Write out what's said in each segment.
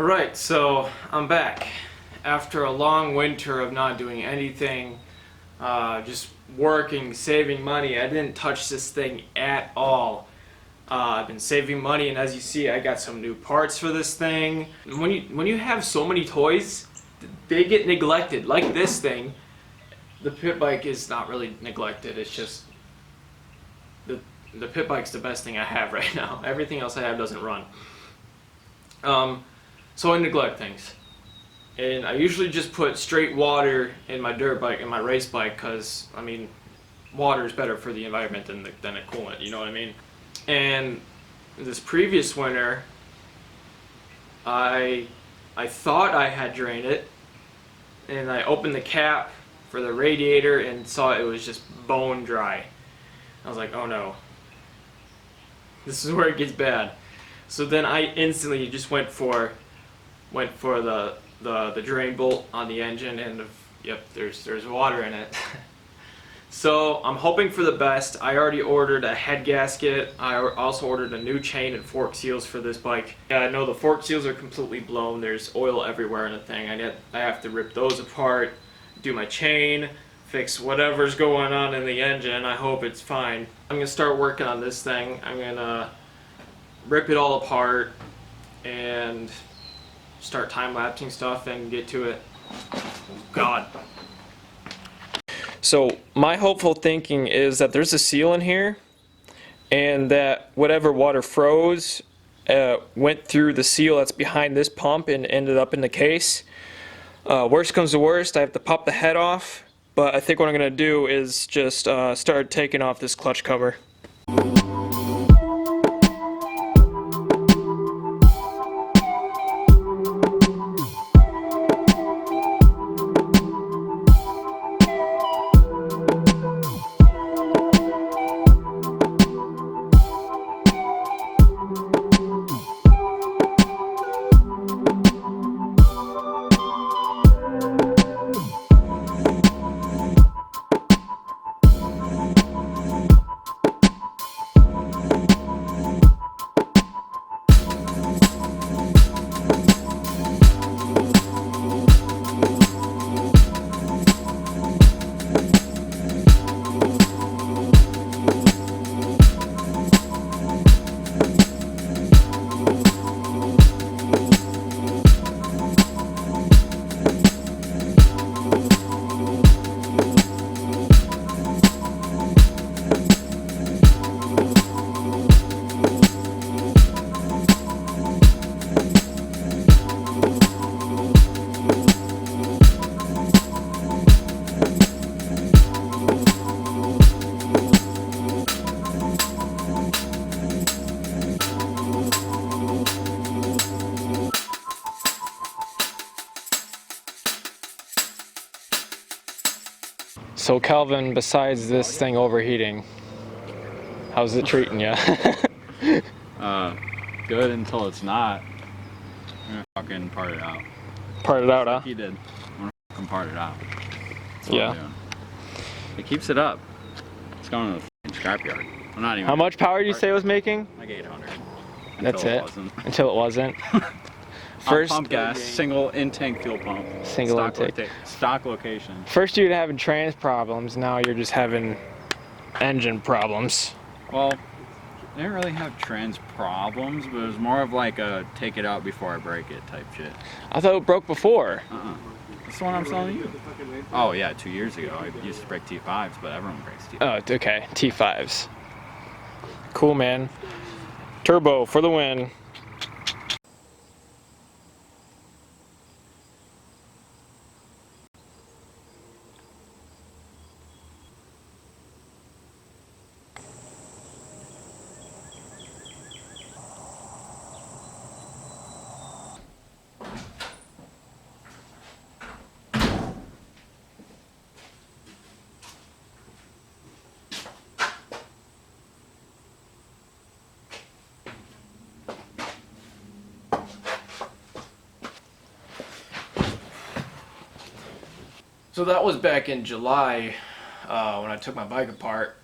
Alright, so I'm back. After a long winter of not doing anything, just working, saving money, I didn't touch this thing at all. I've been saving money, and as you see, I got some new parts for this thing. When you have so many toys, they get neglected. Like this thing, the pit bike is not really neglected. It's just the pit bike's the best thing I have right now. Everything else I have doesn't run. So I neglect things. And I usually just put straight water in my dirt bike and my race bike because, I mean, water is better for the environment than a coolant, you know what I mean? And this previous winter, I thought I had drained it, and I opened the cap for the radiator and saw it was just bone dry. I was like, oh no, this is where it gets bad. So then I instantly just went for the drain bolt on the engine, and yep, there's water in it. So I'm hoping for the best. I already ordered a head gasket. I also ordered a new chain and fork seals for this bike. I know the fork seals are completely blown. There's oil everywhere in the thing. I have to rip those apart, do my chain, fix whatever's going on in the engine. I hope it's fine. I'm gonna start working on this thing. I'm gonna rip it all apart and start time-lapsing stuff and get to it. God. So my hopeful thinking is that there's a seal in here, and that whatever water froze went through the seal that's behind this pump and ended up in the case. Worst comes to worst, I have to pop the head off, but I think what I'm going to do is just start taking off this clutch cover. So Calvin, besides this thing overheating, how's it treating you? Good until it's not. I'm gonna fucking part it out. Part it out, huh? He did. I'm gonna fucking part it out. That's what yeah. I'm doing. It keeps it up. It's going to the fucking scrapyard. I'm not even. How much power did you say it was making? Like 800. That's it. Until it wasn't. First pump gas, single in-tank fuel pump. Single intake. Stock location. First you were having trans problems, now you're just having engine problems. Well, I didn't really have trans problems, but it was more of like a take it out before I break it type shit. I thought it broke before. That's the one I'm selling you. Oh yeah, 2 years ago I used to break T5s, but everyone breaks T5s. Oh, okay, T5s. Cool, man. Turbo for the win. So that was back in July when I took my bike apart.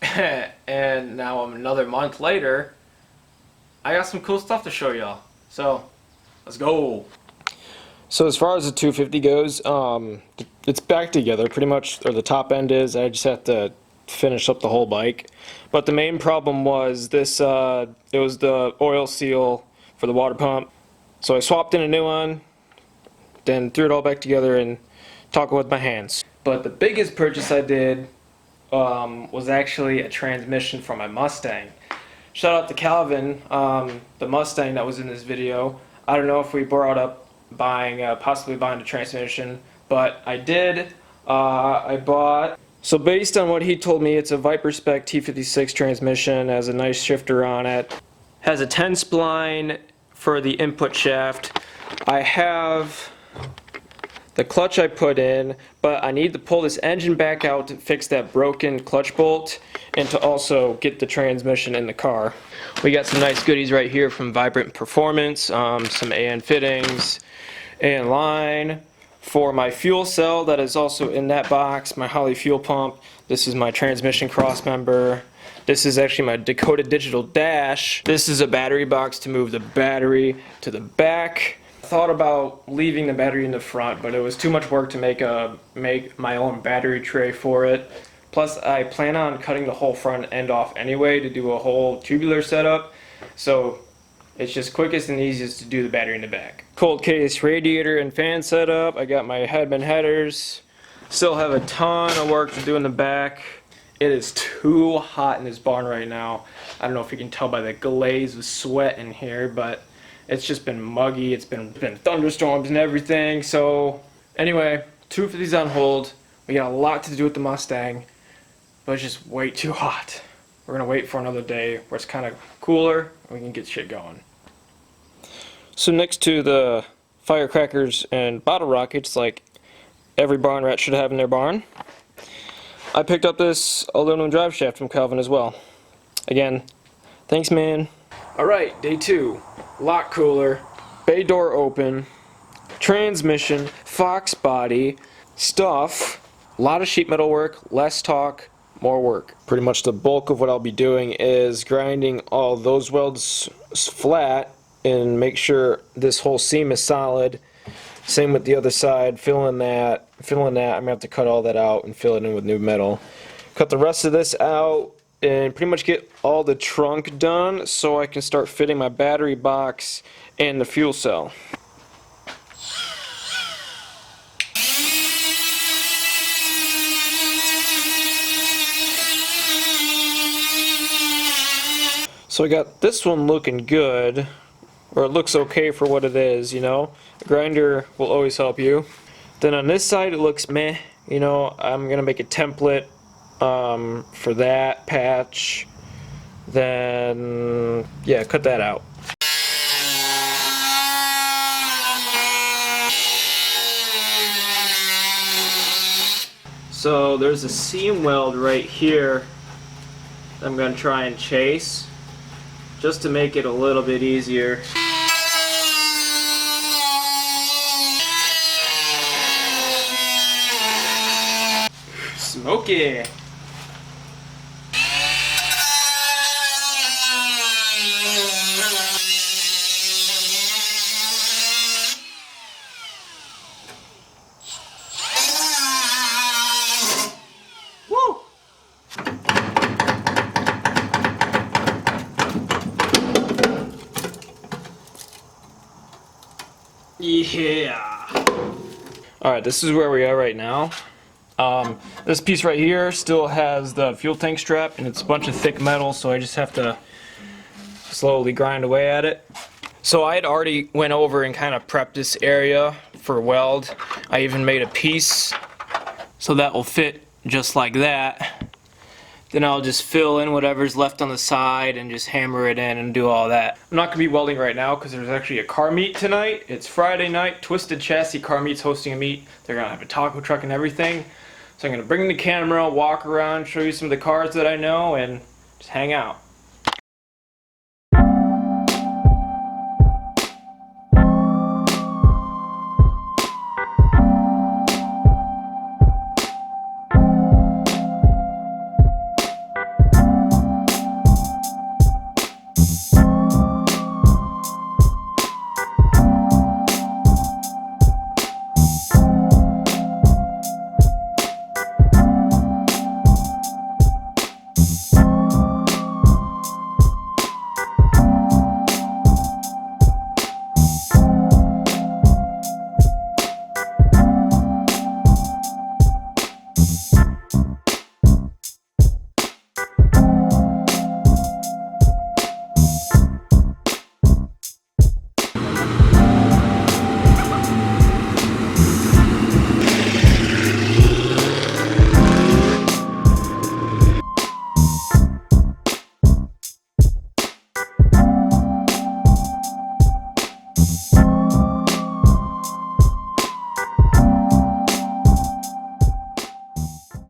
And now another month later, I got some cool stuff to show y'all. So let's go. So as far as the 250 goes, it's back together pretty much, or the top end is. I just have to finish up the whole bike. But the main problem was this, it was the oil seal for the water pump. So I swapped in a new one, then threw it all back together and talking with my hands. But the biggest purchase I did was actually a transmission for my Mustang. Shout out to Calvin, the Mustang that was in this video. I don't know if we brought up possibly buying a transmission, but I did. I bought. So based on what he told me, it's a Viper Spec T56 transmission, has a nice shifter on it, has a 10 spline for the input shaft. I have the clutch I put in, but I need to pull this engine back out to fix that broken clutch bolt and to also get the transmission in the car. We got some nice goodies right here from Vibrant Performance, some AN fittings, AN line. For my fuel cell that is also in that box, my Holley fuel pump. This is my transmission cross member. This is actually my Dakota Digital Dash. This is a battery box to move the battery to the back. I thought about leaving the battery in the front, but it was too much work to make my own battery tray for it. Plus, I plan on cutting the whole front end off anyway to do a whole tubular setup. So it's just quickest and easiest to do the battery in the back. Cold case radiator and fan setup. I got my headman headers. Still have a ton of work to do in the back. It is too hot in this barn right now. I don't know if you can tell by the glaze of sweat in here, but it's just been muggy. It's been thunderstorms and everything. So anyway, 250's on hold. We got a lot to do with the Mustang, but it's just way too hot. We're gonna wait for another day where it's kind of cooler and we can get shit going. So next to the firecrackers and bottle rockets like every barn rat should have in their barn, I picked up this aluminum drive shaft from Calvin as well. Again, thanks man. Alright, day 2. Lock cooler, bay door open, transmission, Fox body, stuff, a lot of sheet metal work, less talk, more work. Pretty much the bulk of what I'll be doing is grinding all those welds flat and make sure this whole seam is solid. Same with the other side, filling that. I'm gonna have to cut all that out and fill it in with new metal. Cut the rest of this out and pretty much get all the trunk done so I can start fitting my battery box and the fuel cell. So I got this one looking good, or it looks okay for what it is, you know. A grinder will always help you. Then on this side it looks meh, you know. I'm gonna make a template for that patch. Then yeah, cut that out. So there's a seam weld right here that I'm gonna try and chase, just to make it a little bit easier. Smoky! Woo! Yeah. Alright, this is where we are right now. This piece right here still has the fuel tank strap and it's a bunch of thick metal, so I just have to slowly grind away at it. So I had already went over and kind of prepped this area for weld. I even made a piece so that will fit just like that. Then I'll just fill in whatever's left on the side and just hammer it in and do all that. I'm not going to be welding right now because there's actually a car meet tonight. It's Friday night. Twisted Chassis Car Meet's hosting a meet. They're going to have a taco truck and everything. So I'm going to bring the camera, walk around, show you some of the cars that I know, and just hang out.